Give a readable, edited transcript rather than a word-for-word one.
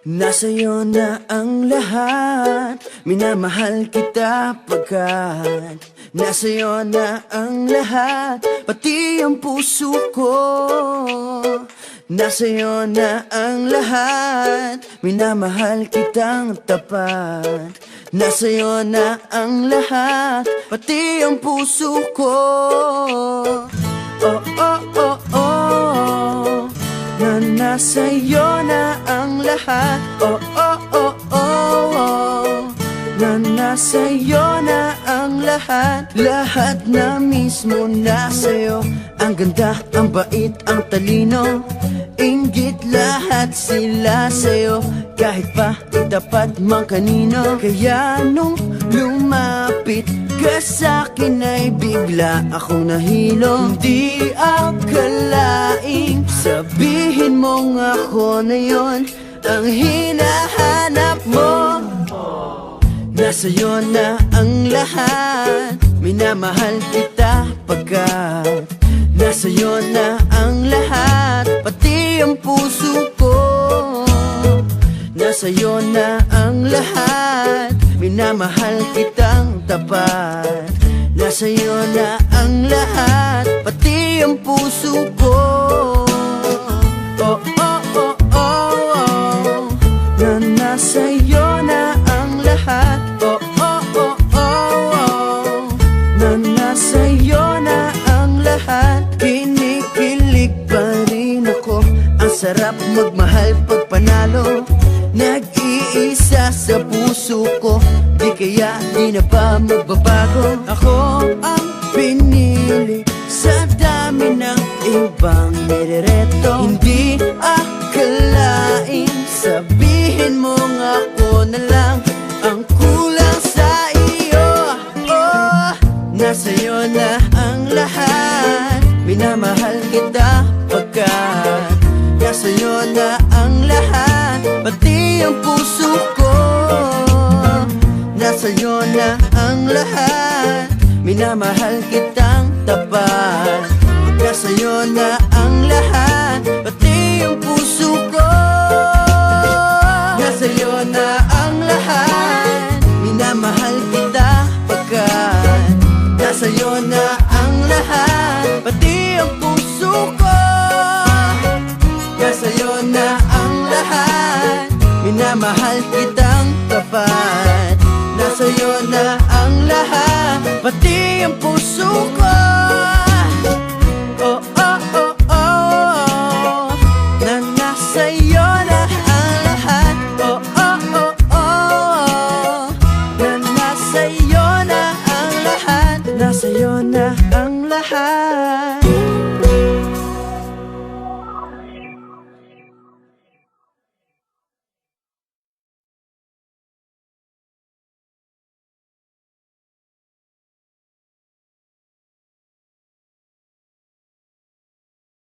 Nasa'yo na ang lahat, minamahal kita pagkat nasa'yo na ang lahat, pati ang puso ko. Nasa'yo na ang lahat, minamahal kitang tapat. Nasa'yo na ang lahat, pati ang puso ko. Oh, oh, oh, oh, na nasa'yo na ang lahat. Oh, oh, oh, oh, oh, na nasa'yo na ang lahat. Lahat na mismo nasa'yo. Ang ganda, ang bait, ang talino, inggit lahat sila sa'yo. Kahit pa itapat mang kanino. Kaya nung lumapit ka sa'kin ay bigla akong nahilo. Hindi akalaing sabihin mong ako na yon ang hinahanap mo. Nasa'yo na ang lahat, minamahal kita pagkat nasa'yo na ang lahat, pati ang puso ko. Nasa'yo na ang lahat, minamahal kitang tapat. Nasa'yo na ang lahat, pati ang puso ko. Oh, oh, oh, oh, oh, na nasa'yo na ang lahat. Oh, oh, oh, oh, oh, na nasa'yo na ang lahat. Kinikilig pa rin ako, ang sarap magmahal pag panalo. Nag-iisa sa puso ko, di kaya di na ba magbabago? Ako ang pinili sa dami ng ibang nirereto. Hindi akalaing sabihin mong ako na lang ang kulang sa iyo. Oh, nasa'yo na ang lahat, minamahal kita pagkat nasa'yo na ang lahat, pati ang puso ko. Nasa'yo na ang lahat, minamahal kitang tapat. Nasa'yo na ang lahat, pati ang puso ko. Nasa'yo na ang lahat, minamahal kita pagkat nasa'yo na ang lahat, pati ang puso ko. Nasa'yo na ang lahat, minamahal kitang tapat. Nasa'yo na ang lahat, pati ang puso ko. Oh, oh, oh, oh, na nasa'yo na ang lahat. Oh, oh, oh, oh, na nasa'yo na ang lahat. Nasa'yo na ang lahat.